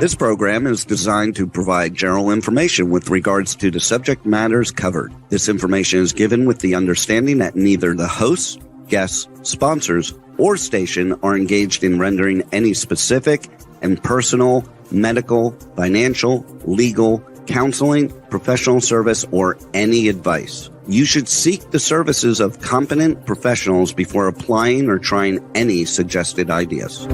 This program is designed to provide general information with regards to the subject matters covered. This information is given with the understanding that neither the hosts, guests, sponsors, or station are engaged in rendering any specific and personal, medical, financial, legal, counseling, professional service, or any advice. You should seek the services of competent professionals before applying or trying any suggested ideas.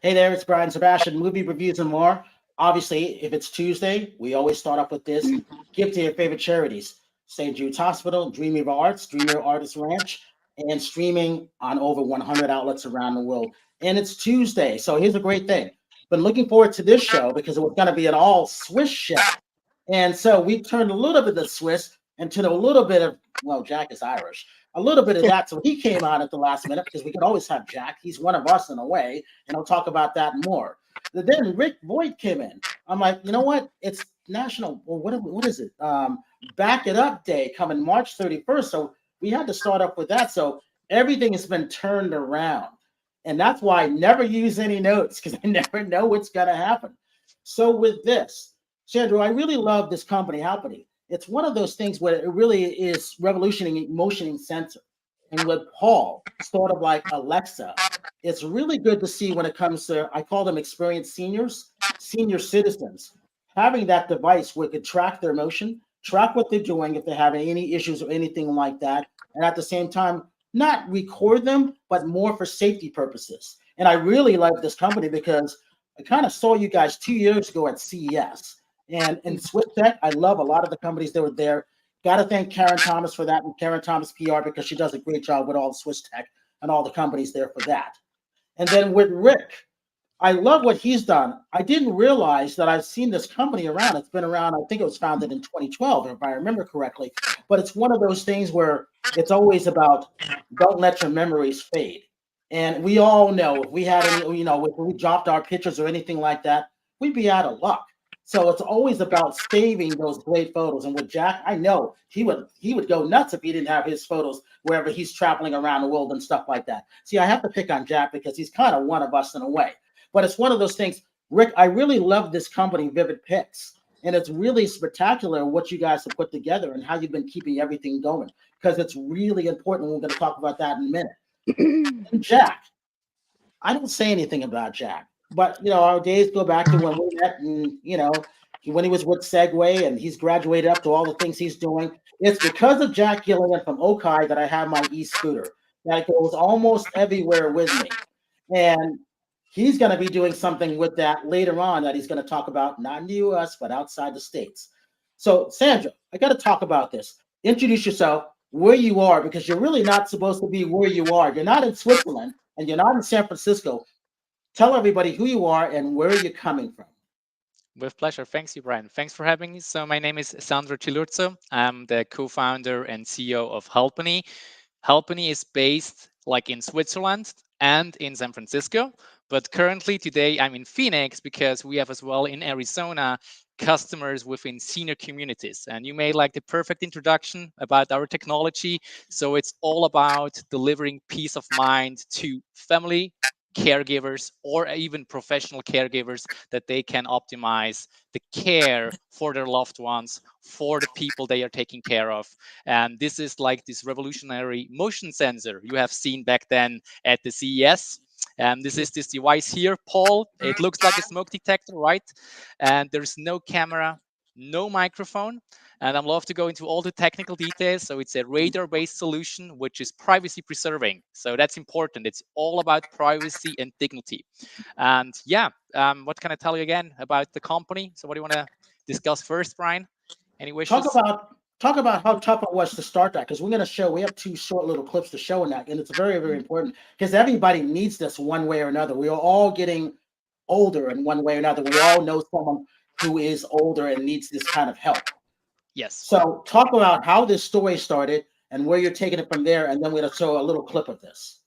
Hey there, it's Brian Sebastian, movie reviews and more. Obviously, if it's Tuesday, we always start off with this. Give to your favorite charities. St. Jude's Hospital, Dream River Arts, Dream River Artist Ranch, and streaming on over 100 outlets around the world. And it's Tuesday, so here's a great thing. Been looking forward to this show because it was going to be an all Swiss show. And so we turned a little bit of the Swiss into a little bit of, well, Jack is Irish. A little bit of that. So he came on at the last minute because we could always have Jack. He's one of us in a way, and I'll talk about that more. But then Rick Voigt came in. I'm like, you know what? It's national, or what is it? Back It Up Day coming March 31st. So we had to start up with that. So everything has been turned around. And that's why I never use any notes because I never know what's going to happen. So with this, Sandro, I really love this company, Helpany. It's one of those things where it really is revolutioning motion sensor. And with Paul, sort of like Alexa, it's really good to see when it comes to, I call them experienced seniors, senior citizens, having that device where it could track their motion, track what they're doing if they're having any issues or anything like that. And at the same time, not record them, but more for safety purposes. And I really like this company because I kind of saw you guys 2 years ago at CES. And in Swiss Tech, I love a lot of the companies that were there. Got to thank Karen Thomas for that and Karen Thomas PR because she does a great job with all Swiss Tech and all the companies there for that. And then with Rick, I love what he's done. I didn't realize that I've seen this company around. It's been around, I think it was founded in 2012, if I remember correctly. But it's one of those things where it's always about don't let your memories fade. And we all know if we had any, if we dropped our pictures or anything like that, we'd be out of luck. So it's always about saving those great photos. And with Jack, I know he would go nuts if he didn't have his photos wherever he's traveling around the world and stuff like that. See, I have to pick on Jack because he's kind of one of us in a way. But it's one of those things. Rick, I really love this company, Vivid Pics. And it's really spectacular what you guys have put together and how you've been keeping everything going because it's really important. We're going to talk about that in a minute. And Jack, I don't say anything about Jack. But, our days go back to when we met and, when he was with Segway and he's graduated up to all the things he's doing. It's because of Jack Gilligan from OKAI that I have my e-scooter that goes almost everywhere with me. And he's going to be doing something with that later on that he's going to talk about, not in the U.S., but outside the States. So, Sandra, I got to talk about this. Introduce yourself, where you are, because you're really not supposed to be where you are. You're not in Switzerland and you're not in San Francisco. Tell everybody who you are and where you're coming from. With pleasure. Thanks, you, Brian. Thanks for having me. So my name is Sandro Cilurzo. I'm the co-founder and CEO of Helpany. Helpany is based in Switzerland and in San Francisco. But currently today I'm in Phoenix because we have as well in Arizona customers within senior communities. And you made the perfect introduction about our technology. So it's all about delivering peace of mind to family, caregivers, or even professional caregivers that they can optimize the care for their loved ones, for the people they are taking care of. And this is this revolutionary motion sensor you have seen back then at the CES. And this is this device here, Paul. It looks like a smoke detector, right? And there's no camera, no microphone. And I'd love to go into all the technical details. So it's a radar-based solution, which is privacy preserving. So that's important. It's all about privacy and dignity. And what can I tell you again about the company? So what do you want to discuss first, Brian? Any wishes? Talk about how tough it was to start that, because we're going to show, we have 2 short little clips to show in that, and it's very, very important because everybody needs this one way or another. We are all getting older in one way or another. We all know someone who is older and needs this kind of help. Yes. So talk about how this story started and where you're taking it from there, and then we're going to show a little clip of this.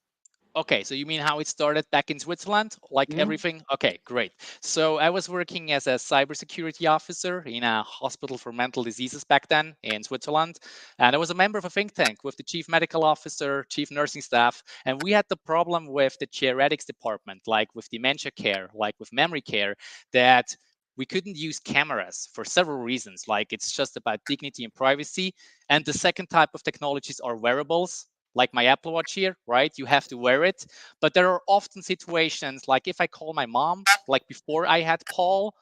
Okay, so you mean how it started back in Switzerland, like everything? Okay, great. So I was working as a cybersecurity officer in a hospital for mental diseases back then in Switzerland. And I was a member of a think tank with the chief medical officer, chief nursing staff. And we had the problem with the geriatrics department, like with dementia care, like with memory care, that we couldn't use cameras for several reasons. Like it's just about dignity and privacy. And the second type of technologies are wearables, like my Apple Watch here, right? You have to wear it. But there are often situations like if I call my mom, like before I had Paul,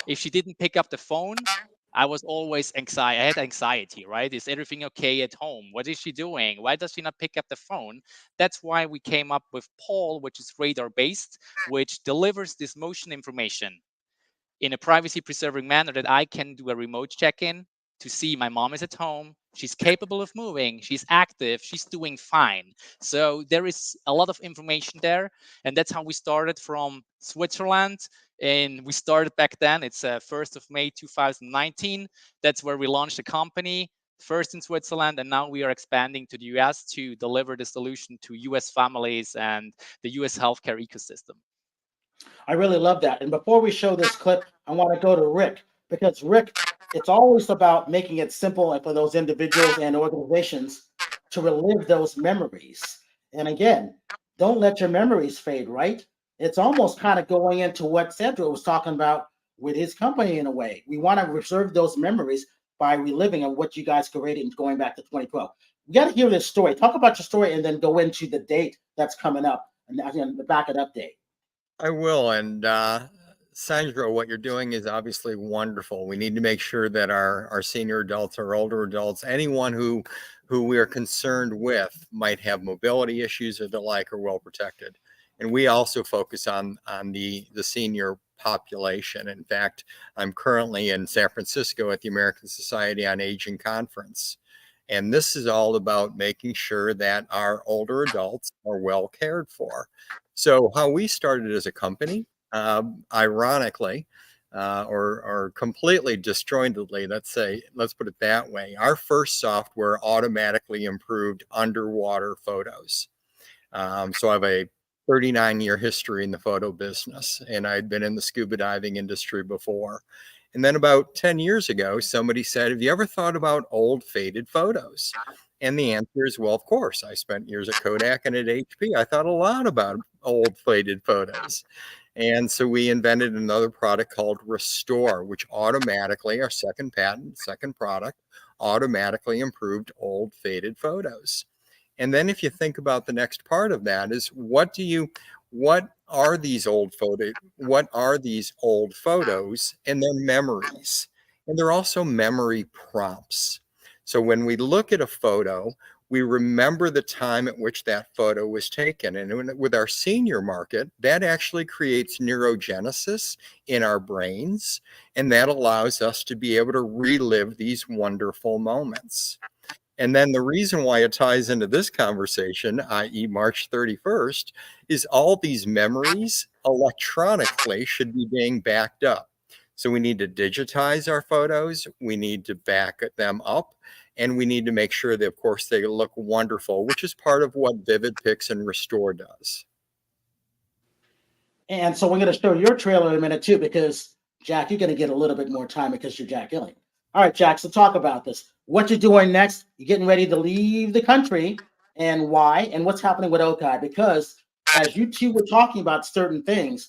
if she didn't pick up the phone, I was always anxiety. I had anxiety, right? Is everything okay at home? What is she doing? Why does she not pick up the phone? That's why we came up with Paul, which is radar based, which delivers this motion information in a privacy preserving manner that I can do a remote check-in to see my mom is at home, she's capable of moving, she's active, she's doing fine. So there is a lot of information there, and that's how we started from Switzerland. And we started back then, it's 1st of May 2019. That's where we launched the company, first in Switzerland, and now we are expanding to the US to deliver the solution to US families and the US healthcare ecosystem. I really love that. And before we show this clip, I want to go to Rick, because Rick, it's always about making it simple for those individuals and organizations to relive those memories. And again, don't let your memories fade, right? It's almost kind of going into what Sandro was talking about with his company in a way. We want to preserve those memories by reliving on what you guys created going back to 2012. We got to hear this story. Talk about your story and then go into the date that's coming up and the back it up date. I will. And Sandro, what you're doing is obviously wonderful. We need to make sure that our senior adults, our older adults, anyone who we are concerned with might have mobility issues or the like are well protected. And we also focus on the senior population. In fact, I'm currently in San Francisco at the American Society on Aging Conference. And this is all about making sure that our older adults are well cared for. So how we started as a company, ironically, or completely disjointedly, let's put it that way, our first software automatically improved underwater photos. So I have a 39-year history in the photo business, and I'd been in the scuba diving industry before. And then about 10 years ago, somebody said, have you ever thought about old faded photos? And the answer is, well, of course. I spent years at Kodak and at HP. I thought a lot about old faded photos. And so we invented another product called Restore, which automatically, our second patent, second product, automatically improved old faded photos. And then if you think about the next part of that is what are these old photos? What are these old photos? And they're memories. And they're also memory prompts. So when we look at a photo, we remember the time at which that photo was taken. And with our senior market, that actually creates neurogenesis in our brains. And that allows us to be able to relive these wonderful moments. And then the reason why it ties into this conversation, i.e. March 31st, is all these memories electronically should be being backed up. So we need to digitize our photos, we need to back them up, and we need to make sure that, of course, they look wonderful, which is part of what Vivid Pics and Restore does. And so we're going to show your trailer in a minute too, because Jack, you're going to get a little bit more time because you're Jack Gilling. All right, Jack, so talk about this. What you're doing next, you're getting ready to leave the country, and why, and what's happening with OKAI, because as you two were talking about certain things,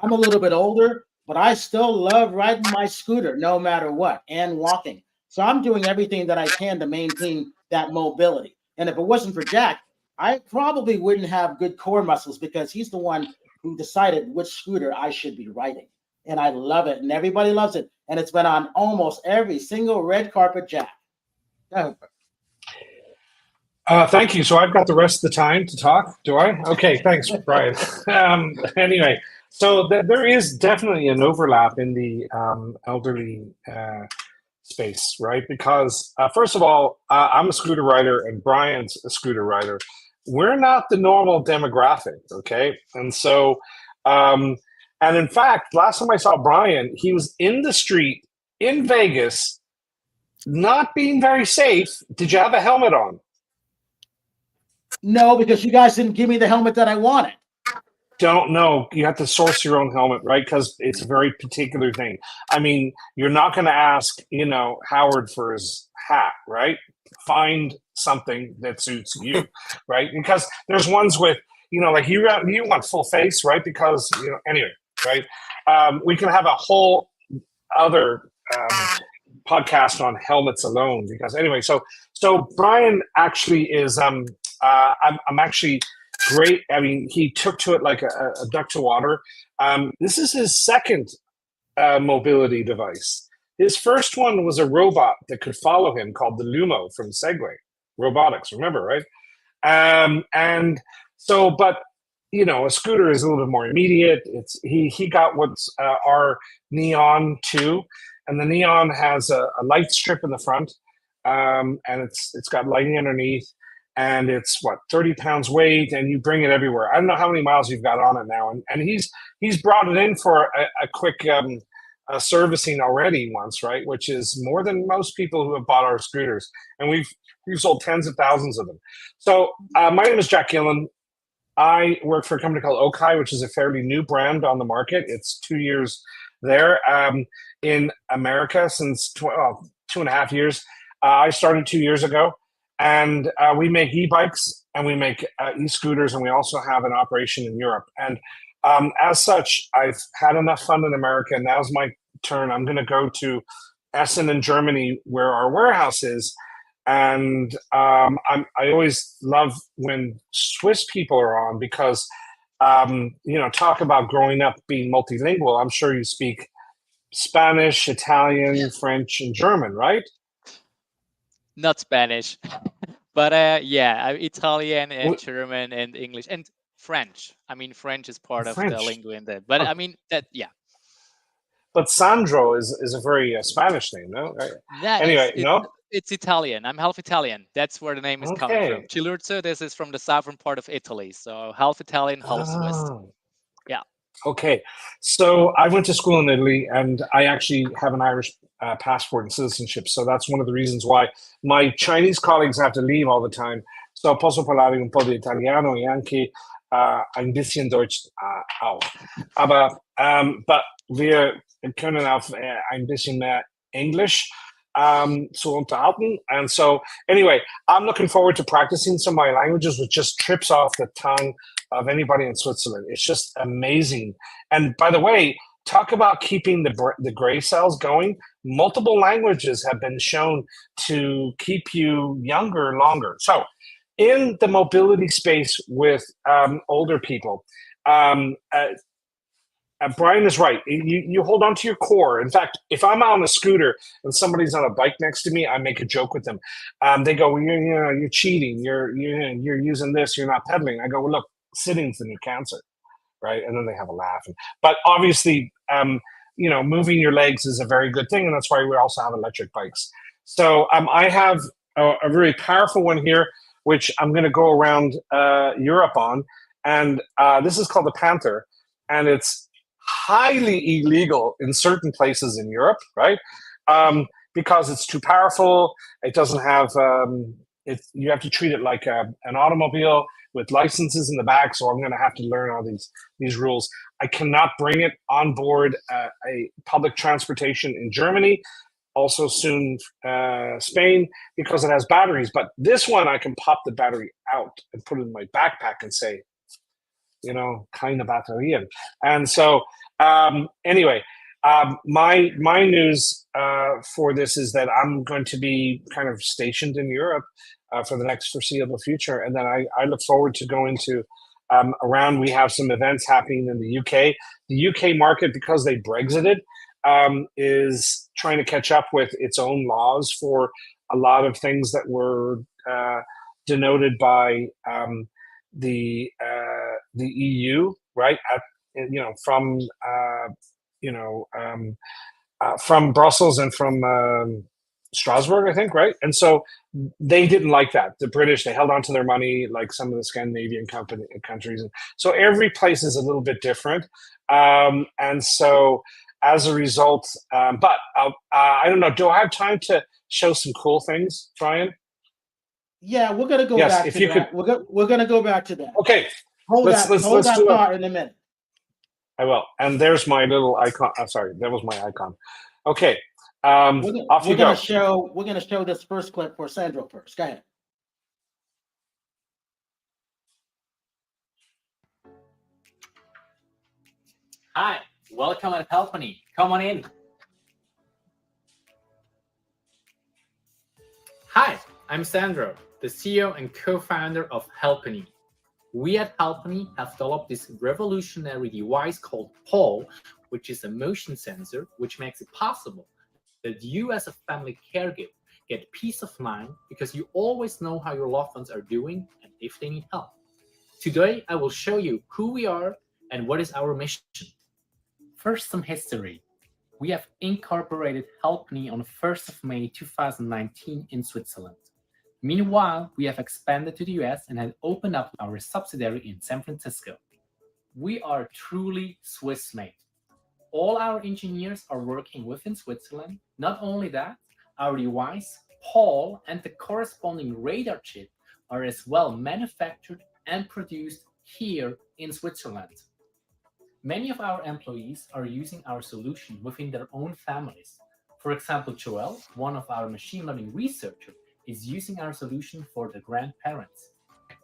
I'm a little bit older, but I still love riding my scooter no matter what, and walking. So I'm doing everything that I can to maintain that mobility. And if it wasn't for Jack, I probably wouldn't have good core muscles, because he's the one who decided which scooter I should be riding. And I love it, and everybody loves it. And it's been on almost every single red carpet, Jack. Thank you. So I've got the rest of the time to talk, do I? Okay, thanks, Brian. Anyway, so there is definitely an overlap in the elderly space, right? Because first of all, I'm a scooter rider and Brian's a scooter rider. We're not the normal demographic, okay? And so, and in fact, last time I saw Brian, he was in the street in Vegas, not being very safe. Did you have a helmet on? No, because you guys didn't give me the helmet that I wanted. Don't know. You have to source your own helmet, right? Because it's a very particular thing. I mean, you're not going to ask, Howard for his hat, right? Find something that suits you, right? Because there's ones with, like you want full face, right? Because, anyway, right? We can have a whole other podcast on helmets alone. Because anyway, so Brian actually is, I'm actually great. I mean, he took to it like a duck to water. This is his second mobility device. His first one was a robot that could follow him called the Lumo from Segway Robotics. Remember, right? And so, but a scooter is a little bit more immediate. He got what's our Neon 2, and the Neon has a light strip in the front, and it's got lighting underneath. And it's 30 pounds weight, and you bring it everywhere. I don't know how many miles you've got on it now, and he's brought it in for a quick servicing already once, right? Which is more than most people who have bought our scooters, and we've sold tens of thousands of them. So my name is Jack Gillen. I work for a company called OKAI, which is a fairly new brand on the market. It's 2 years there in America since 2.5 years. I started 2 years ago. And we make e-bikes and we make e-scooters, and we also have an operation in Europe. And as such, I've had enough fun in America. Now's my turn. I'm going to go to Essen in Germany, where our warehouse is. And I always love when Swiss people are on because, talk about growing up being multilingual. I'm sure you speak Spanish, Italian, French, and German, right? Not Spanish, but Italian and German and English and French. I mean, French is part of the lingua in that. But I mean that, yeah. But Sandro is a very Spanish name, no? Right? It's Italian. I'm half Italian. That's where the name is coming from. Cilurzo, this is from the southern part of Italy. So half Italian, half Swiss. Yeah. Okay. So I went to school in Italy, and I actually have an Irish passport and citizenship. So that's one of the reasons why my Chinese colleagues have to leave all the time. So posso parlare un po' di italiano e anche ein bisschen Deutsch auch. But wir können auch ein bisschen mehr English zu unterhalten. And so anyway, I'm looking forward to practicing some of my languages, which just trips off the tongue of anybody in Switzerland. It's just amazing. And by the way, talk about keeping the gray cells going. Multiple languages have been shown to keep you younger longer. So in the mobility space with older people, Brian is right. You hold on to your core. In fact, if I'm on a scooter and somebody's on a bike next to me, I make a joke with them. They go, well, you're cheating. You're using this. You're not pedaling. I go, well, look, sitting's the new cancer, right? And then they have a laugh. But obviously, moving your legs is a very good thing, and that's why we also have electric bikes. So I have a really powerful one here, which I'm going to go around Europe on, and this is called the Panther, and it's highly illegal in certain places in Europe, right? Because it's too powerful. It doesn't have. You have to treat it like an automobile with licenses in the back. So I'm going to have to learn all these rules. I cannot bring it on board a public transportation in Germany. Also soon Spain, because it has batteries. But this one, I can pop the battery out and put it in my backpack and say, keine Batterien. And so anyway, my news for this is that I'm going to be kind of stationed in Europe for the next foreseeable future. And then I look forward to going to around. We have some events happening in the UK. The UK market, because they Brexited, is trying to catch up with its own laws for a lot of things that were denoted by the EU, right? From Brussels and from Strasbourg, I think, right? And so they didn't like that. The British, they held on to their money, like some of the Scandinavian countries. So every place is a little bit different. And so as a result, but I don't know, do I have time to show some cool things, Brian? Yeah, we're gonna go back to that. We're gonna go back to that. Okay. Hold that thought in a minute. I will. And there's my little icon. Sorry, that was my icon. Okay. We're gonna show this first clip for Sandro first. Go ahead. Hi, welcome at Helpany. Come on in. Hi, I'm Sandro, the CEO and co-founder of Helpany. We at Helpany have developed this revolutionary device called PAL, which is a motion sensor, which makes it possible that you as a family caregiver get peace of mind because you always know how your loved ones are doing and if they need help. Today, I will show you who we are and what is our mission. First, some history. We have incorporated Helpany on the 1st of May 2019 in Switzerland. Meanwhile, we have expanded to the US and have opened up our subsidiary in San Francisco. We are truly Swiss-made. All our engineers are working within Switzerland. Not only that, our device, PAL, and the corresponding radar chip are as well manufactured and produced here in Switzerland. Many of our employees are using our solution within their own families. For example, Joel, one of our machine learning researchers, is using our solution for their grandparents.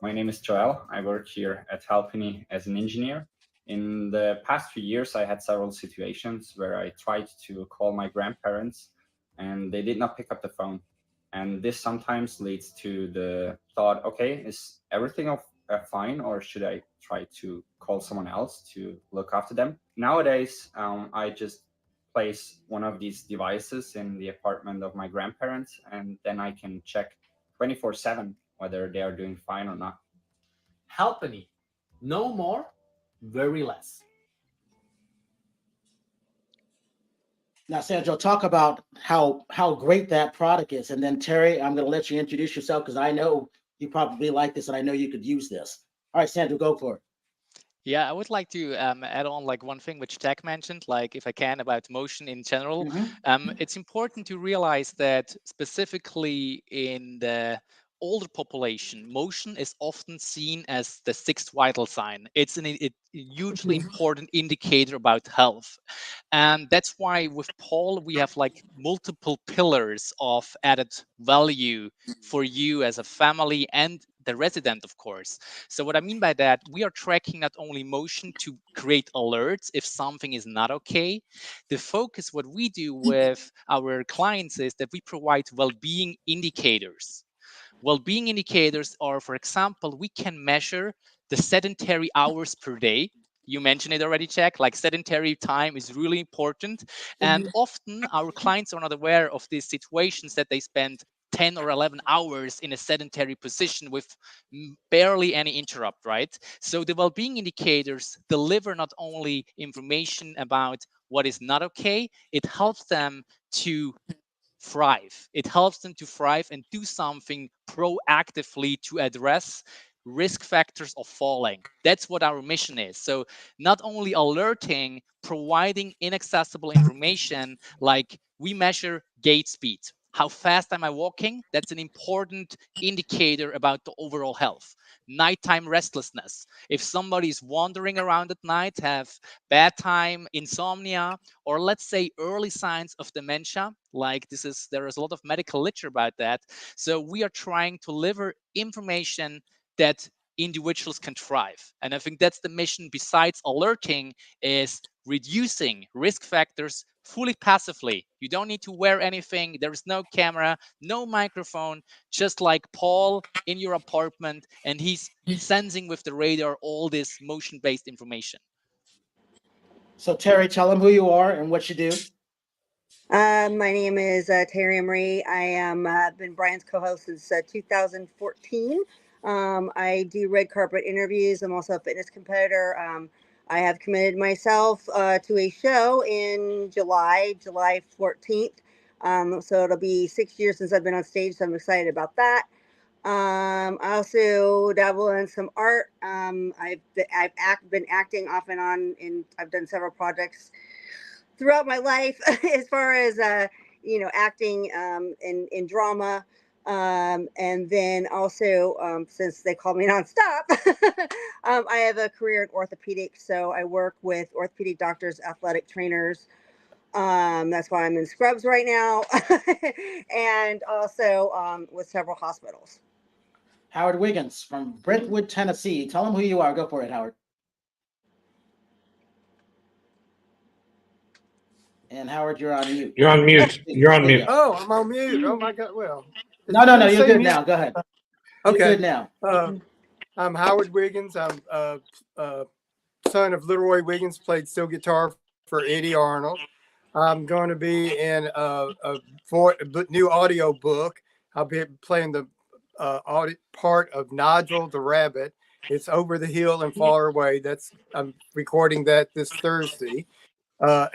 My name is Joel. I work here at Helpany as an engineer. In the past few years, I had several situations where I tried to call my grandparents and they did not pick up the phone. And this sometimes leads to the thought, okay, is everything fine, or should I try to call someone else to look after them? Nowadays, I just place one of these devices in the apartment of my grandparents, and then I can check 24/7 whether they are doing fine or not. Helpany, no more, very less. Now, Sandro, talk about how great that product is. And then Terri, I'm going to let you introduce yourself because I know you probably like this and I know you could use this. All right, Sandro, go for it. Yeah, I would like to add on like one thing which Jack mentioned, like if I can, about motion in general. It's important to realize that specifically in the older population, motion is often seen as the sixth vital sign. It's a hugely important indicator about health. And that's why with Paul, we have like multiple pillars of added value for you as a family and the resident, of course. So what I mean by that, we are tracking not only motion to create alerts if something is not okay. The focus, what we do with our clients is that we provide well-being indicators. Well-being indicators are, for example, we can measure the sedentary hours per day. You mentioned it already, Jack, like sedentary time is really important. And often our clients are not aware of these situations that they spend 10 or 11 hours in a sedentary position with barely any interrupt, right? So the well-being indicators deliver not only information about what is not okay, it helps them to thrive. It helps them to thrive and do something proactively to address risk factors of falling. That's what our mission is. So not only alerting, providing inaccessible information, like we measure gait speed. How fast am I walking? That's an important indicator about the overall health. Nighttime restlessness. If somebody is wandering around at night, have bad time, insomnia, or let's say early signs of dementia, like there is a lot of medical literature about that. So we are trying to deliver information that individuals can thrive. And I think that's the mission, besides alerting, is reducing risk factors fully passively. You don't need to wear anything. There is no camera, no microphone, just like Paul in your apartment, and he's sensing with the radar all this motion-based information. So Terri, tell them who you are and what you do. My name is Terri Marie. I am been Brian's co-host since 2014. I do red carpet interviews. I'm also a fitness competitor. I have committed myself to a show in July 14th. So it'll be 6 years since I've been on stage, so I'm excited about that. I also dabble in some art. I've been acting off and on, and I've done several projects throughout my life as far as acting in drama. And then also, since they call me nonstop, I have a career in orthopedics. So I work with orthopedic doctors, athletic trainers. That's why I'm in scrubs right now, and also with several hospitals. Howard Wiggins from Brentwood, Tennessee. Tell them who you are. Go for it, Howard. And Howard, you're on mute. You're on mute. You're on mute. Oh, I'm on mute. Oh my God. Well, No, you're good now. Go ahead. Okay. You're good now. I'm Howard Wiggins. I'm son of Leroy Wiggins, played steel guitar for Eddie Arnold. I'm going to be in a new audio book. I'll be playing the audio part of Nigel the Rabbit. It's Over the Hill and Far Away. I'm recording that this Thursday.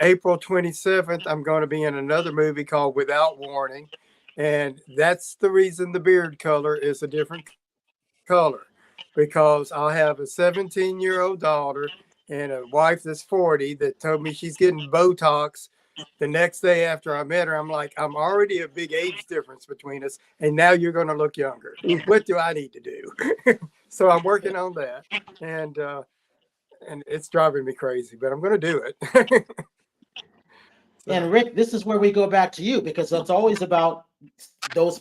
April 27th, I'm going to be in another movie called Without Warning. And that's the reason the beard color is a different color, because I'll have a 17-year-old daughter and a wife that's 40 that told me she's getting Botox the next day after I met her. I'm like, I'm already a big age difference between us, and now you're going to look younger. What do I need to do? So I'm working on that, and it's driving me crazy, but I'm going to do it. And Rick, this is where we go back to you, because it's always about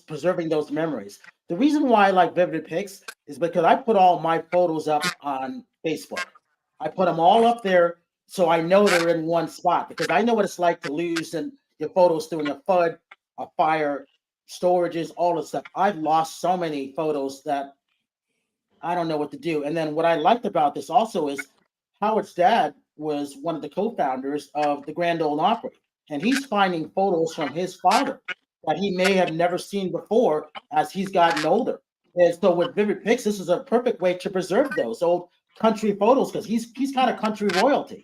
preserving those memories. The reason why I like Vivid Pics is because I put all my photos up on Facebook. I put them all up there so I know they're in one spot, because I know what it's like to lose your photos during a flood, a fire, storages, all this stuff. I've lost so many photos that I don't know what to do. And then what I liked about this also is Howard's dad was one of the co-founders of the Grand Ole Opry, and he's finding photos from his father that he may have never seen before as he's gotten older. And so with Vivid Pics, this is a perfect way to preserve those old country photos, because he's kind of country royalty.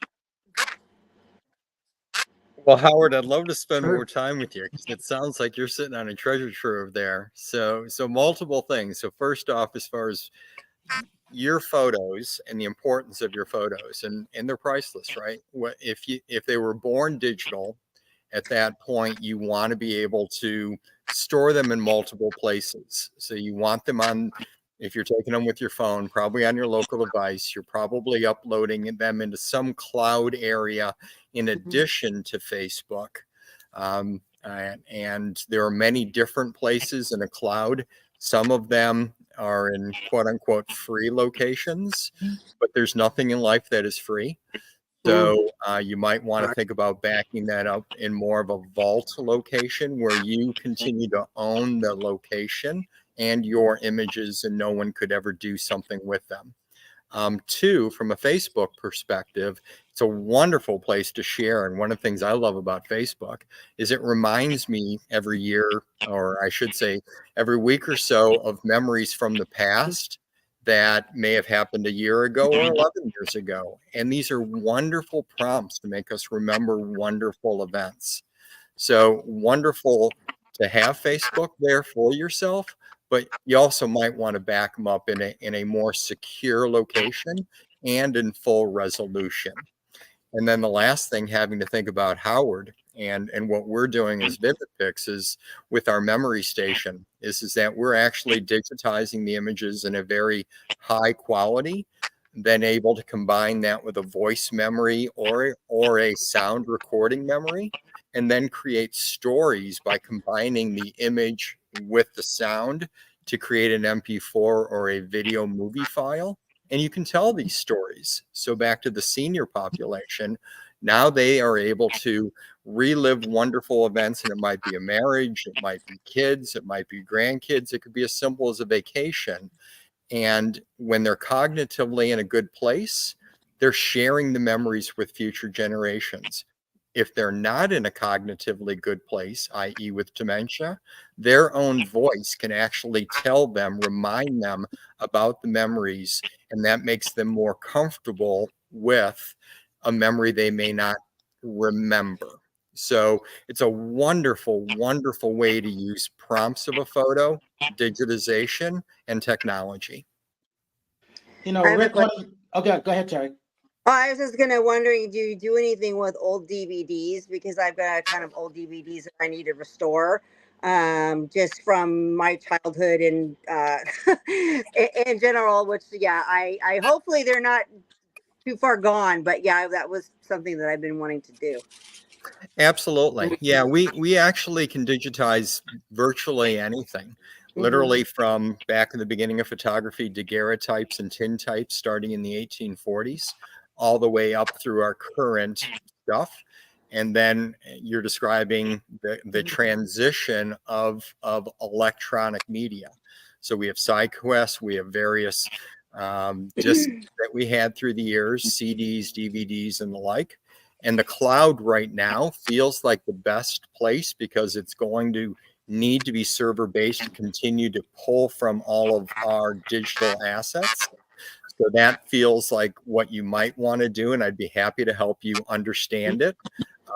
Well, Howard, I'd love to spend more time with you, because it sounds like you're sitting on a treasure trove there. So multiple things. So first off, as far as your photos and the importance of your photos, and they're priceless, right? If they were born digital, at that point, you want to be able to store them in multiple places. So you want them on, if you're taking them with your phone, probably on your local device, you're probably uploading them into some cloud area in addition to Facebook. And there are many different places in a cloud. Some of them are in quote unquote free locations, but there's nothing in life that is free. So you might want to think about backing that up in more of a vault location where you continue to own the location and your images, and no one could ever do something with them. Two, from a Facebook perspective, it's a wonderful place to share. And one of the things I love about Facebook is it reminds me every year, or I should say every week or so, of memories from the past that may have happened a year ago or 11 years ago. And these are wonderful prompts to make us remember wonderful events. So wonderful to have Facebook there for yourself, but you also might want to back them up in a more secure location and in full resolution. And then the last thing, having to think about Howard and what we're doing as Vivid Pics is with our memory station is that we're actually digitizing the images in a very high quality, then able to combine that with a voice memory or a sound recording memory, and then create stories by combining the image with the sound to create an MP4 or a video movie file. And you can tell these stories. So back to the senior population, now they are able to relive wonderful events, and it might be a marriage, it might be kids, it might be grandkids, it could be as simple as a vacation. And when they're cognitively in a good place, they're sharing the memories with future generations. If they're not in a cognitively good place, i.e. with dementia, their own voice can actually tell them, remind them about the memories, and that makes them more comfortable with a memory they may not remember. So it's a wonderful, wonderful way to use prompts of a photo, digitization, and technology. You know, I have a Rick, question. okay, go ahead, Terry. Oh, I was just gonna wondering, do you do anything with old DVDs? Because I've got a ton of old DVDs that I need to restore, just from my childhood and in general. Which, yeah, I hopefully they're not too far gone, but yeah, that was something that I've been wanting to do. Absolutely. Yeah, we actually can digitize virtually anything, literally from back in the beginning of photography, daguerreotypes and tintypes starting in the 1840s, all the way up through our current stuff. And then you're describing the transition of electronic media. So we have SideQuest, we have various discs that we had through the years, CDs, DVDs, and the like. And the cloud right now feels like the best place because it's going to need to be server based to continue to pull from all of our digital assets. So that feels like what you might want to do. And I'd be happy to help you understand it,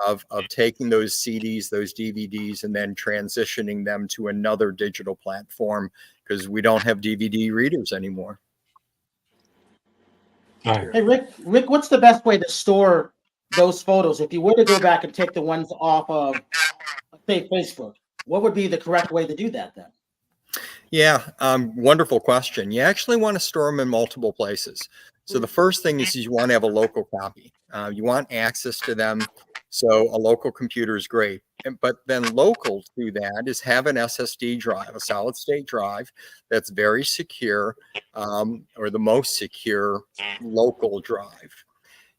of taking those CDs, those DVDs, and then transitioning them to another digital platform, because we don't have DVD readers anymore. Hey, Rick, what's the best way to store those photos? If you were to go back and take the ones off of, say, Facebook, what would be the correct way to do that then? Yeah, wonderful question. You actually want to store them in multiple places. So the first thing is you want to have a local copy. You want access to them. So a local computer is great. But then local to that is have an SSD drive, a solid state drive that's very secure, or the most secure local drive.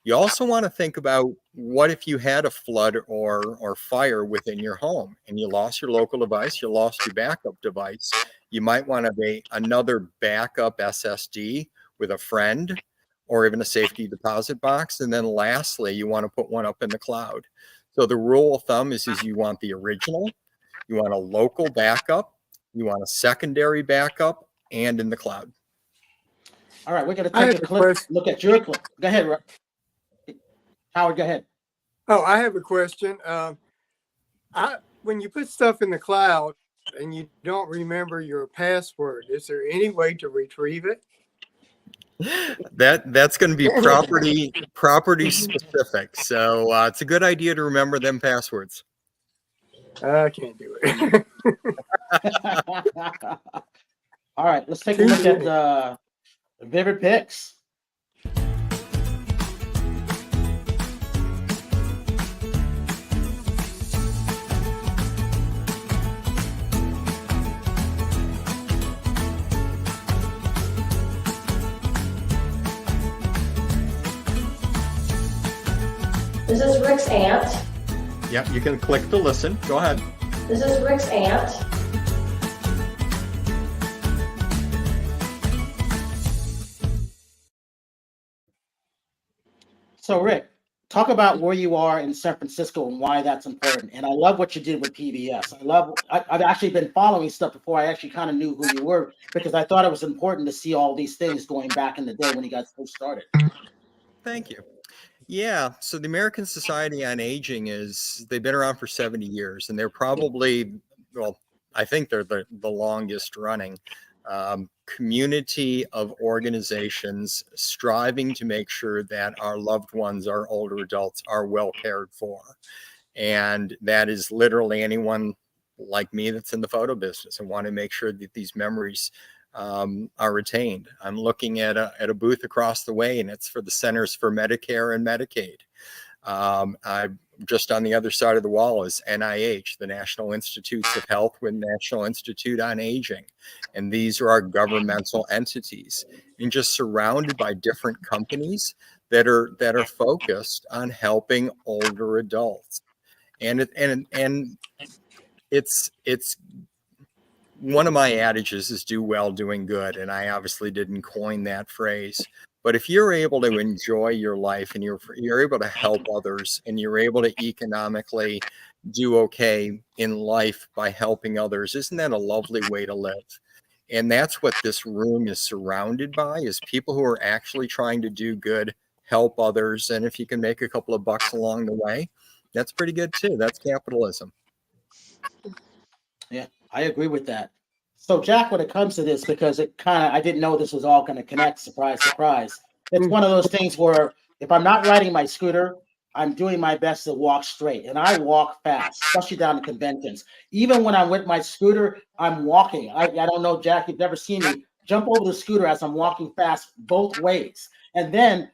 You also want to think about, what if you had a flood or fire within your home and you lost your local device, you lost your backup device. You might want to have another backup SSD with a friend, or even a safety deposit box. And then lastly, you want to put one up in the cloud. So the rule of thumb is you want the original, you want a local backup, you want a secondary backup, and in the cloud. All right, we're going to take a quick look at your clip. Go ahead, Rick. Howard, go ahead. Oh, I have a question. When you put stuff in the cloud and you don't remember your password, is there any way to retrieve it? That's going to be property specific. So it's a good idea to remember them passwords. I can't do it. All right, let's take a look at Vivid Pics. This is Rick's aunt. Yep, you can click to listen. Go ahead. This is Rick's aunt. So, Rick, talk about where you are in San Francisco and why that's important. And I love what you did with PBS. I've actually been following stuff before I actually kind of knew who you were, because I thought it was important to see all these things going back in the day when you guys first started. Thank you. Yeah, so the American Society on Aging they've been around for 70 years, and they're probably, well, I think they're the longest running community of organizations striving to make sure that our loved ones, our older adults, are well cared for. And that is literally anyone like me that's in the photo business and want to make sure that these memories are retained. I'm looking at a booth across the way, and it's for the Centers for Medicare and Medicaid. I'm just on the other side of the wall is NIH, the National Institutes of Health, with National Institute on Aging. And these are our governmental entities, and just surrounded by different companies that are focused on helping older adults. And it's one of my adages is do well, doing good. And I obviously didn't coin that phrase. But if you're able to enjoy your life and you're able to help others and you're able to economically do okay in life by helping others, isn't that a lovely way to live? And that's what this room is surrounded by, is people who are actually trying to do good, help others. And if you can make a couple of bucks along the way, That's pretty good too. That's capitalism. Yeah, I agree with that. So, Jack, when it comes to this, because I didn't know this was all going to connect, surprise, surprise. It's one of those things where if I'm not riding my scooter, I'm doing my best to walk straight, and I walk fast, especially down to conventions. Even when I'm with my scooter, I'm walking. I don't know, Jack, you've never seen me jump over the scooter as I'm walking fast both ways. And then,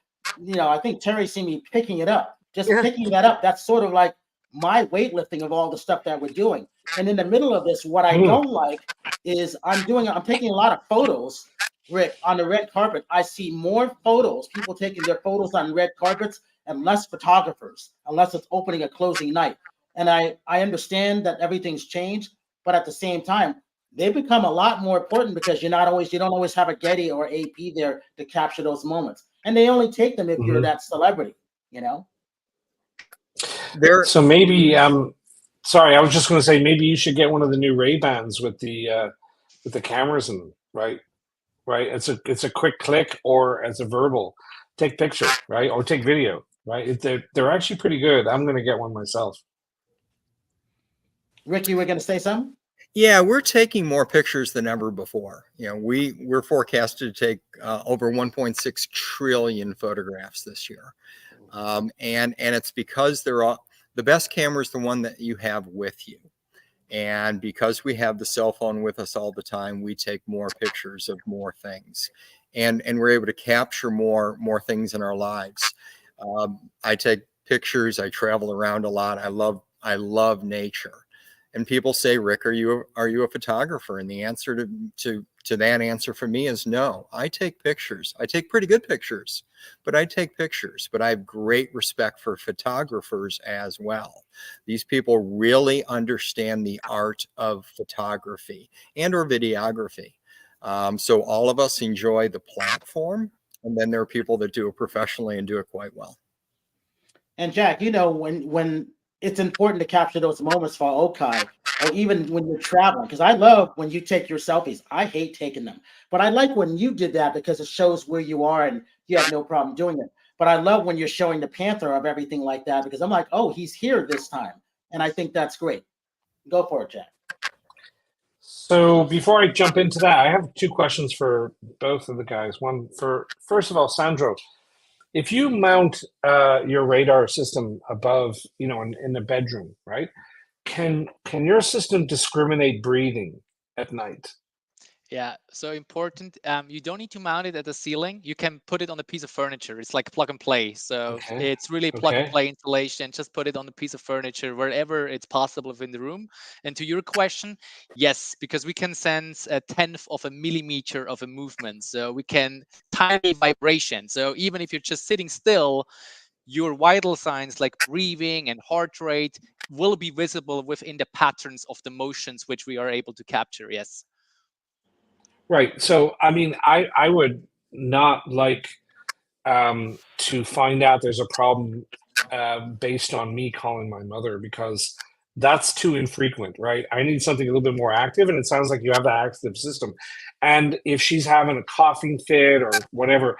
I think Terry seen me picking it up, just picking that up. That's sort of like my weightlifting of all the stuff that we're doing. And in the middle of this, what I don't like is I'm taking a lot of photos, Rick, on the red carpet. I see more photos, people taking their photos on red carpets, and less photographers, unless it's opening or closing night. And I understand that everything's changed, but at the same time, they become a lot more important because you don't always have a Getty or AP there to capture those moments. And they only take them if you're that celebrity, So maybe sorry, I was just going to say maybe you should get one of the new Ray-Bans with the cameras in them, right? It's a quick click, or as a verbal, take picture, right, or take video, right? They're actually pretty good. I'm going to get one myself. Rick, you were going to say something? Yeah, we're taking more pictures than ever before. We're forecasted to take over 1.6 trillion photographs this year, and it's because the best camera is the one that you have with you. And because we have the cell phone with us all the time, we take more pictures of more things, and we're able to capture more things in our lives. I take pictures. I travel around a lot. I love nature. And people say, Rick, are you a photographer? And the answer to that answer for me is no. I take pictures. I take pretty good pictures, but I take pictures. But I have great respect for photographers as well. These people really understand the art of photography and or videography. So all of us enjoy the platform, and then there are people that do it professionally and do it quite well. And Jack, when it's important to capture those moments for OKAI, or even when you're traveling, because I love when you take your selfies. I hate taking them, but I like when you did that because it shows where you are and you have no problem doing it. But I love when you're showing the Panther of everything like that, because I'm like, oh, he's here this time. And I think that's great. Go for it, Jack. So before I jump into that, I have two questions for both of the guys. One first of all, Sandro, if you mount your radar system above, in the bedroom, right? Can your system discriminate breathing at night? Yeah, so important. You don't need to mount it at the ceiling. You can put it on a piece of furniture. It's like plug and play. So it's really plug and play installation. Just put it on a piece of furniture wherever it's possible within the room. And to your question, yes, because we can sense 1/10 of a millimeter of a movement. So we can tiny vibration. So even if you're just sitting still, your vital signs like breathing and heart rate will be visible within the patterns of the motions which we are able to capture. Yes. Right. So, I mean, I would not like to find out there's a problem based on me calling my mother, because that's too infrequent, right? I need something a little bit more active, and it sounds like you have that active system. And if she's having a coughing fit or whatever,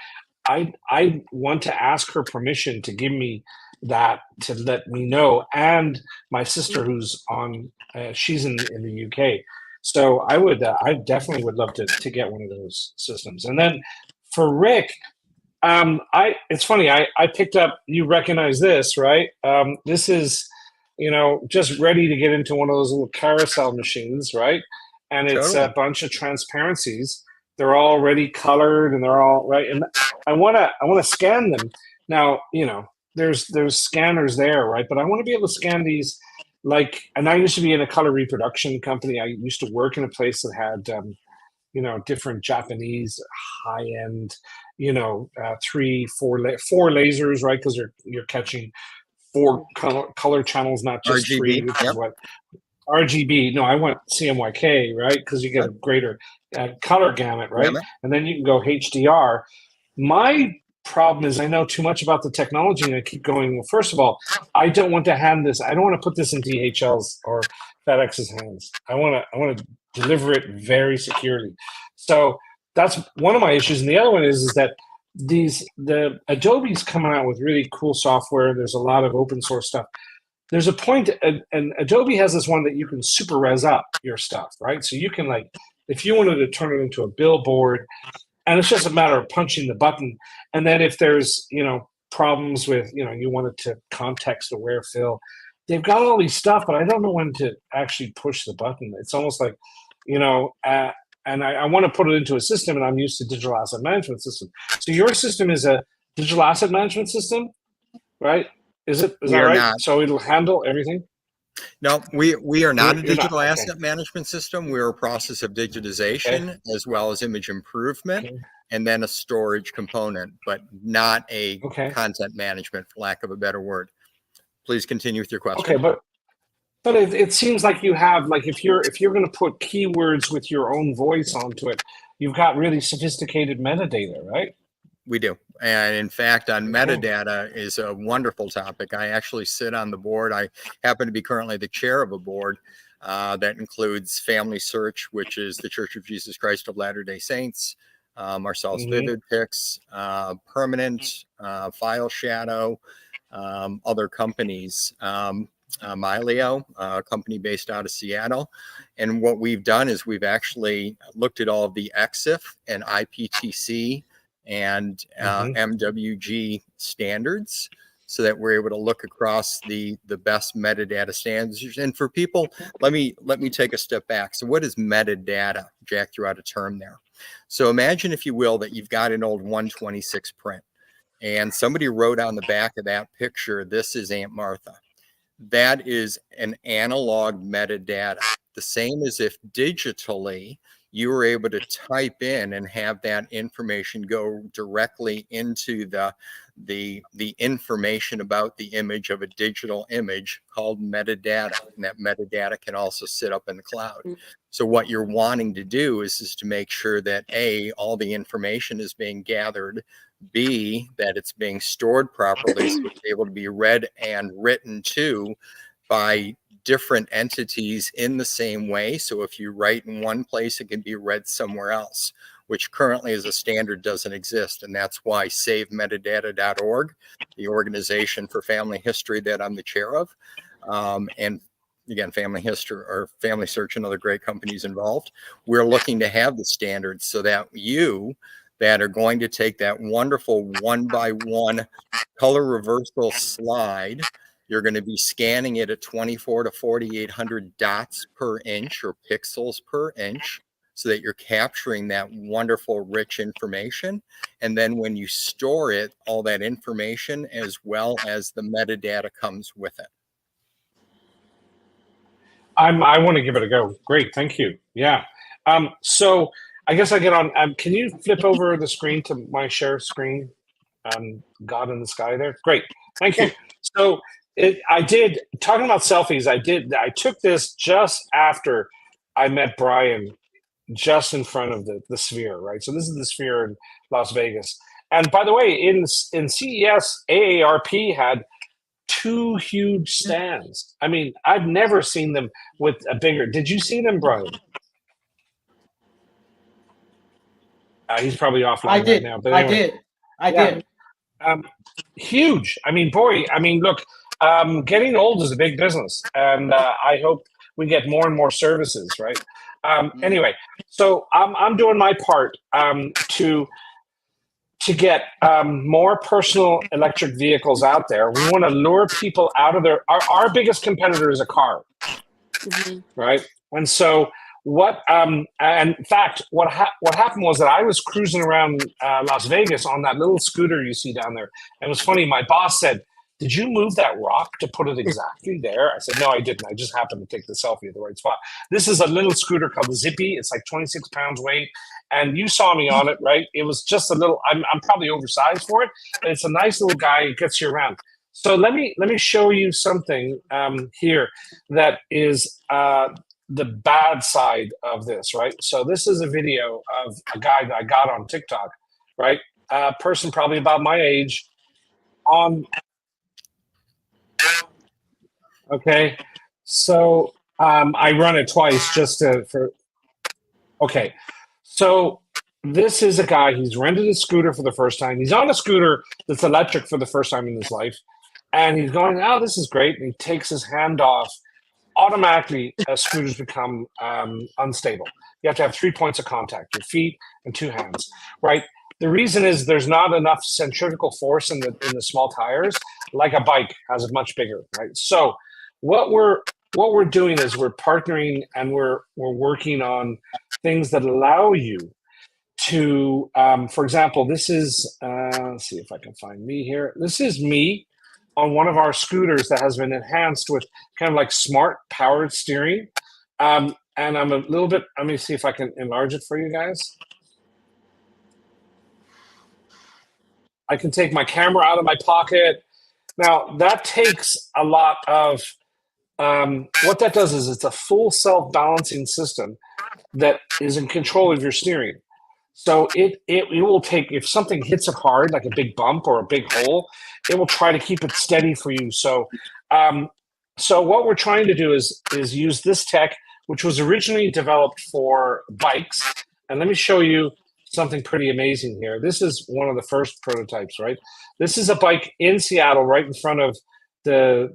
I want to ask her permission to give me that, to let me know. And my sister, who's on, she's in the UK. So I definitely would love to get one of those systems. And then for Rick, it's funny, I picked up, you recognize this, right? This is, just ready to get into one of those little carousel machines, right? And it's a bunch of transparencies. They're all already colored and they're all right. And I want to scan them. Now, there's scanners there, right? But I want to be able to scan these. And I used to be in a color reproduction company. I used to work in a place that had, different Japanese high-end, 4 lasers, right? Because you're catching 4 color channels, not just RGB, 3, which is what RGB. No, I went CMYK, right? Because you get a greater color gamut, right? And then you can go HDR. My problem is I know too much about the technology, and I keep going, well, first of all, I don't want to hand this, I don't want to put this in DHL's or FedEx's hands. I want to deliver it very securely. So that's one of my issues. And the other one is that the Adobe's coming out with really cool software. There's a lot of open source stuff. there's a point, and Adobe has this one that you can super res up your stuff, right? So you can, like, if you wanted to turn it into a billboard, and it's just a matter of punching the button. And then if there's, problems with, you want it to context aware fill, they've got all these stuff, but I don't know when to actually push the button. It's almost like, and I want to put it into a system, and I'm used to digital asset management system. So your system is a digital asset management system, right? Is that right? Not. So it'll handle everything? No, we are not a You're digital not. asset management system. We're a process of digitization as well as image improvement, and then a storage component, but not a content management, for lack of a better word. Please continue with your question. Okay, but it seems like you have, like, if you're going to put keywords with your own voice onto it, you've got really sophisticated metadata, right? We do. And in fact, on metadata is a wonderful topic. I actually sit on the board. I happen to be currently the chair of a board that includes Family Search, which is the Church of Jesus Christ of Latter-day Saints, Marcellus Vivid Picks, Permanent, File Shadow, other companies, Mileo, a company based out of Seattle. And what we've done is we've actually looked at all of the EXIF and IPTC and MWG standards, so that we're able to look across the best metadata standards. And for people, let me take a step back. So what is metadata? Jack threw out a term there. So imagine, if you will, that you've got an old 126 print, and somebody wrote on the back of that picture, "This is Aunt Martha." That is an analog metadata, the same as if digitally you were able to type in and have that information go directly into the information about the image of a digital image called metadata. And that metadata can also sit up in the cloud. So what you're wanting to do is to make sure that A, all the information is being gathered, B, that it's being stored properly, so it's able to be read and written to by different entities in the same way. So if you write in one place, it can be read somewhere else, which currently as a standard doesn't exist. And that's why SaveMetadata.org, the organization for family history that I'm the chair of, and again, Family History or Family Search and other great companies involved, we're looking to have the standards so that you that are going to take that wonderful 1x1 color reversal slide, you're going to be scanning it at 24 to 4800 dots per inch or pixels per inch, so that you're capturing that wonderful rich information. And then when you store it, all that information as well as the metadata comes with it. I want to give it a go. Great, thank you. Yeah. So I guess I get on. Can you flip over the screen to my share screen? God in the sky there. Great, thank you. So I did, talking about selfies, I took this just after I met Brian, just in front of the Sphere, right? So this is the Sphere in Las Vegas. And by the way, in CES, AARP had 2 huge stands. I mean, I've never seen them with a bigger. Did you see them, Brian? He's probably offline right now. But anyway, I did. Huge. I mean, boy. I mean, look. Getting old is a big business, and I hope we get more and more services. Right. Anyway, so I'm doing my part to get more personal electric vehicles out there. We want to lure people out of their. Our biggest competitor is a car, right? And so what? And in fact, what happened was that I was cruising around Las Vegas on that little scooter you see down there. And it was funny. My boss said, "Did you move that rock to put it exactly there?" I said, "No, I didn't. I just happened to take the selfie at the right spot." This is a little scooter called the Zippy. It's like 26 pounds weight. And you saw me on it, right? It was just a little, I'm probably oversized for it, but it's a nice little guy. It gets you around. So let me show you something here that is the bad side of this, right? So this is a video of a guy that I got on TikTok, right? A person probably about my age okay. So I run it twice just okay. So this is a guy, he's rented a scooter for the first time. He's on a scooter that's electric for the first time in his life. And he's going, oh, this is great. And he takes his hand off. Automatically, scooters become unstable. You have to have 3 points of contact, your feet and 2 hands, right? The reason is there's not enough centrifugal force in the small tires, like a bike has a much bigger, right? So what we're doing is we're partnering and we're working on things that allow you to, for example, this is, let's see if I can find me here. This is me on one of our scooters that has been enhanced with kind of like smart powered steering. And I'm a little bit, let me see if I can enlarge it for you guys. I can take my camera out of my pocket. Now that takes a lot of, what that does is it's a full self-balancing system that is in control of your steering. So it will take, if something hits it hard, like a big bump or a big hole, it will try to keep it steady for you. So so what we're trying to do is use this tech, which was originally developed for bikes. And let me show you something pretty amazing here. This is one of the first prototypes, right? This is a bike in Seattle, right in front of the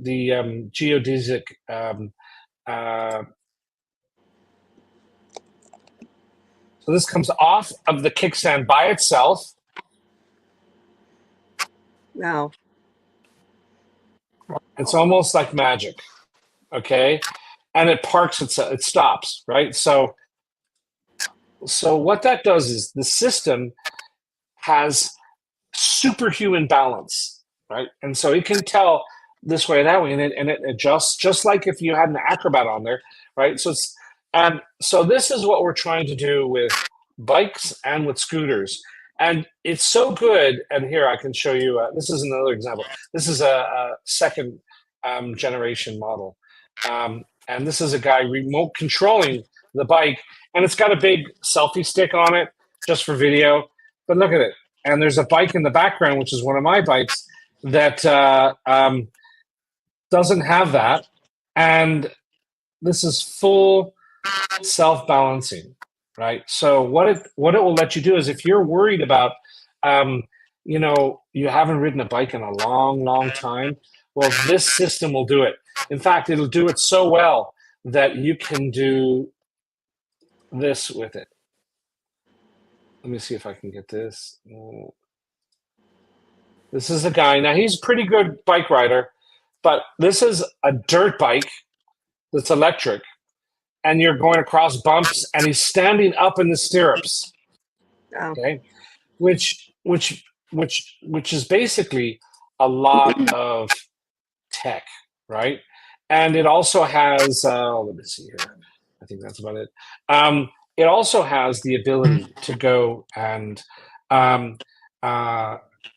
geodesic so this comes off of the kickstand by itself. No. It's almost like magic, okay? And it parks, it stops, right? So what that does is the system has superhuman balance, right? And so it can tell this way, that way, and it adjusts just like if you had an Acrobat on there, right? So so this is what we're trying to do with bikes and with scooters. And it's so good. And here I can show you, this is another example. This is a second generation model. And this is a guy remote controlling the bike. And it's got a big selfie stick on it just for video. But look at it. And there's a bike in the background, which is one of my bikes, that doesn't have that. And this is full self-balancing, right? So what it will let you do is if you're worried about, you haven't ridden a bike in a long time, well, this system will do it. In fact, it'll do it so well that you can do this with it. Let me see if I can get this. This is a guy. Now, he's a pretty good bike rider, but this is a dirt bike that's electric. And you're going across bumps, and he's standing up in the stirrups. Oh. Okay, which is basically a lot of tech, right? And it also has, let me see here. I think that's about it. It also has the ability to go and,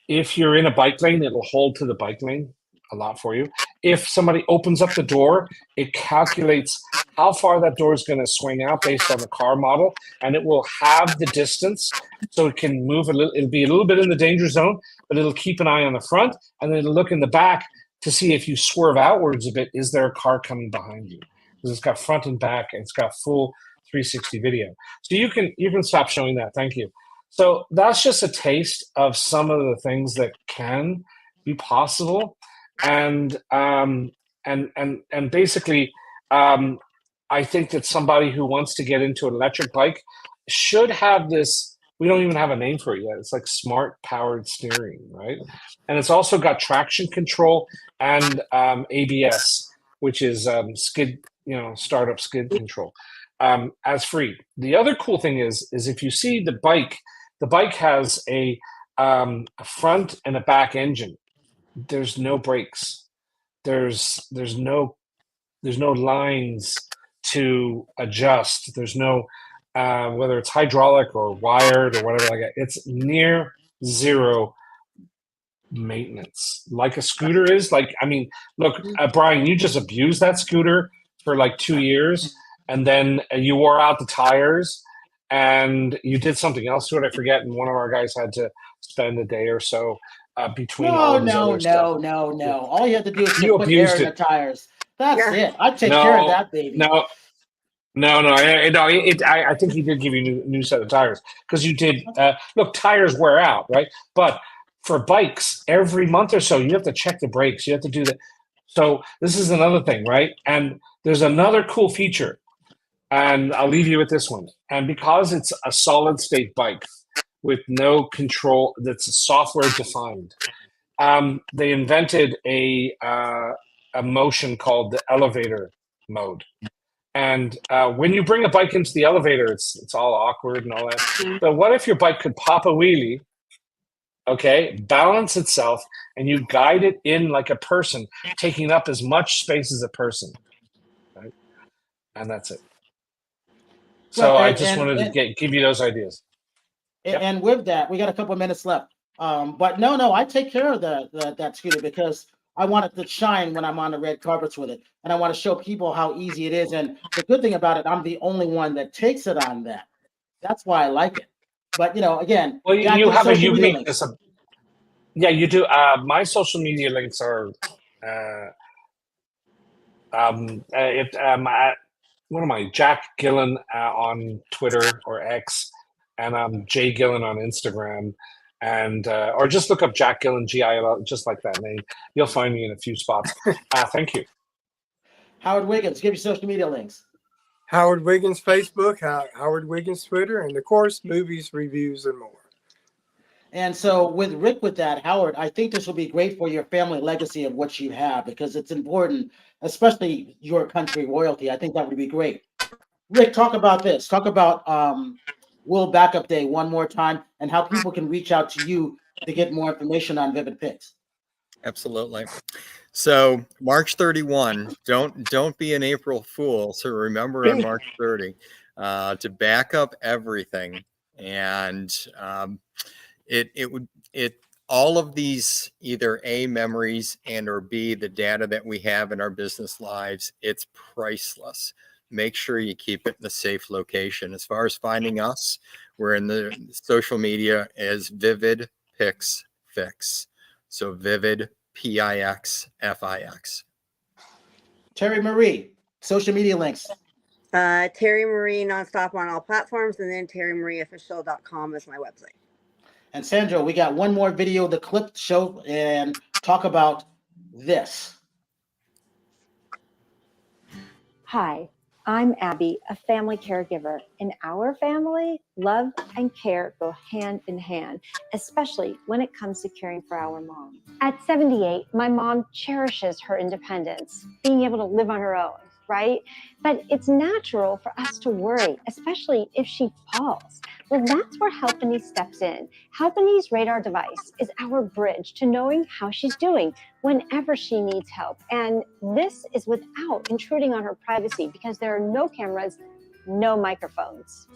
if you're in a bike lane, it'll hold to the bike lane a lot for you. If somebody opens up the door, it calculates how far that door is going to swing out based on the car model, and it will have the distance, so it can move a little. It'll be a little bit in the danger zone, but it'll keep an eye on the front, and then it'll look in the back to see if you swerve outwards a bit, is there a car coming behind you? Because it's got front and back, and it's got full 360 video. So you can stop showing that. Thank you. So that's just a taste of some of the things that can be possible, and basically. I think that somebody who wants to get into an electric bike should have this. We don't even have a name for it yet. It's like smart powered steering, right? And it's also got traction control and ABS, which is startup skid control, as free. The other cool thing is if you see the bike has a front and a back engine. There's no brakes. There's no lines to adjust. There's no whether it's hydraulic or wired or whatever like that. It's near zero maintenance, like a scooter is. Like, I mean, look, Brian, you just abused that scooter for like 2 years, and then you wore out the tires, and you did something else to it. I forget, and one of our guys had to spend a day or so between all of his other stuff. No. All you have to do is You put air abused in the it. tires. That's it. I'd take care of that baby. No. I think he did give you a new set of tires because you did. Look, tires wear out, right? But for bikes, every month or so, you have to check the brakes. You have to do that. So this is another thing, right? And there's another cool feature, and I'll leave you with this one. And because it's a solid state bike with no control, that's software defined, they invented a motion called the elevator mode. And when you bring a bike into the elevator, it's all awkward and all that. But what if your bike could pop a wheelie, okay, balance itself, and you guide it in like a person, taking up as much space as a person, right? And that's it. So Well, I just wanted to give you those ideas. And with that, we got a couple of minutes left. But no, I take care of that scooter because I want it to shine when I'm on the red carpets with it. And I want to show people how easy it is. And the good thing about it, I'm the only one that takes it on that. That's why I like it. But, again, well, you have a uniqueness. Yeah, you do. My social media links are what am I? Jack Gillen on Twitter or X, and I'm Jay Gillen on Instagram, and or just look up Jack Gillen, GILL, just like that name. You'll find me in a few spots. Thank you. Howard Wiggins, give your social media links. Howard Wiggins Facebook, Howard Wiggins Twitter, and of course, movies, reviews, and more. And so with that, Howard, I think this will be great for your family legacy of what you have because it's important, especially your country royalty. I think that would be great. Rick, talk about this. Talk about World Backup Day one more time and how people can reach out to you to get more information on Vivid Pics. Absolutely. So March 31, don't be an April fool. So remember on March 30 to back up everything. And all of these, either A, memories, and or B, the data that we have in our business lives, it's priceless. Make sure you keep it in a safe location. As far as finding us, we're in the social media as Vivid Pics Fix. So Vivid PIXFIX. Terri Marie, social media links. Terri Marie nonstop on all platforms, and then terrimmarieofficial.com is my website. And Sandra, we got one more video, the clip show, and talk about this. Hi, I'm Abby, a family caregiver. In our family, love and care go hand in hand, especially when it comes to caring for our mom. At 78, my mom cherishes her independence, being able to live on her own, right? But it's natural for us to worry, especially if she falls. Well, that's where Helpany steps in. Helpany's radar device is our bridge to knowing how she's doing whenever she needs help. And this is without intruding on her privacy because there are no cameras, no microphones.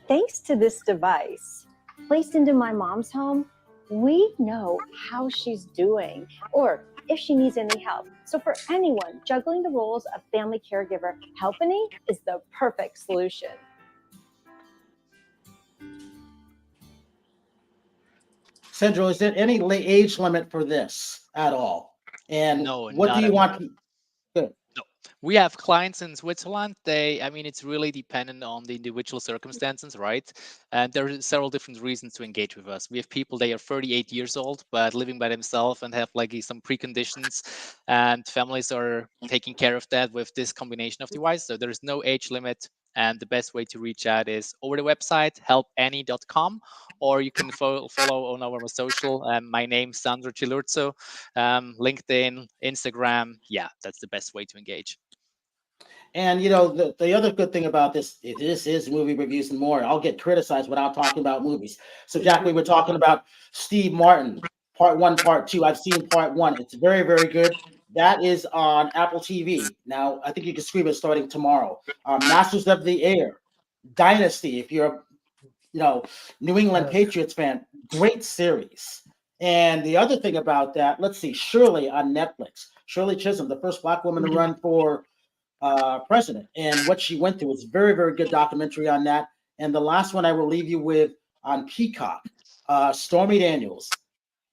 Thanks to this device, placed into my mom's home, we know how she's doing or if she needs any help. So for anyone juggling the roles of family caregiver, Helpany is the perfect solution. Sandra, is there any age limit for this at all? And No, what do you want? Good. No. We have clients in Switzerland. It's really dependent on the individual circumstances, right? And there are several different reasons to engage with us. We have people, they are 38 years old, but living by themselves and have like some preconditions, and families are taking care of that with this combination of devices. So there's no age limit. And the best way to reach out is over the website, helpany.com, or you can follow on our social. My name's Sandro Cilurzo, LinkedIn, Instagram. Yeah, that's the best way to engage. And the other good thing about this is movie reviews and more. I'll get criticized without talking about movies. So Jack, we were talking about Steve Martin, part 1, part 2. I've seen part 1. It's very, very good. That is on Apple TV. Now, I think you can stream it starting tomorrow. Masters of the Air, Dynasty, if you're New England Patriots fan, great series. And the other thing about that, let's see, Shirley on Netflix. Shirley Chisholm, the first Black woman to run for president, and what she went through. It's very, very good documentary on that. And the last one I will leave you with on Peacock, Stormy Daniels.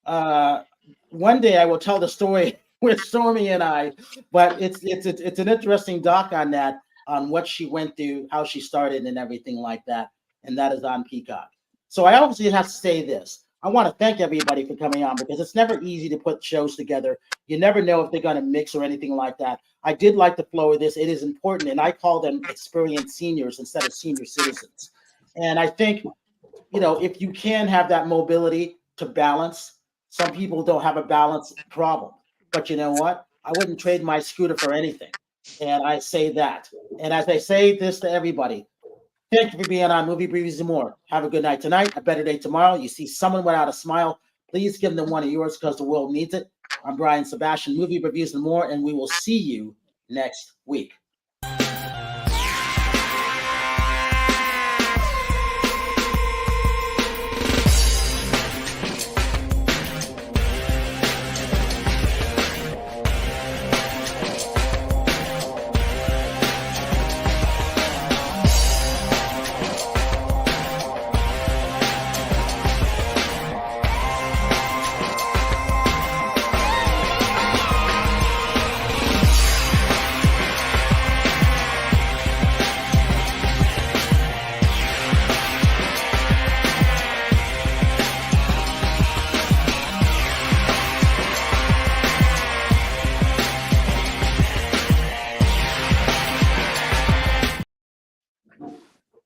One day I will tell the story with Stormy and I, but it's an interesting doc on that, on what she went through, how she started, and everything like that. And that is on Peacock. So I obviously have to say this. I want to thank everybody for coming on because it's never easy to put shows together. You never know if they're going to mix or anything like that. I did like the flow of this. It is important, and I call them experienced seniors instead of senior citizens. And I think, if you can have that mobility to balance, some people don't have a balance problem. But you know what? I wouldn't trade my scooter for anything. And I say that. And as I say this to everybody, thank you for being on Movie Previews and More. Have a good night tonight, a better day tomorrow. You see someone without a smile, please give them one of yours because the world needs it. I'm Brian Sebastian, Movie Reviews and More, and we will see you next week.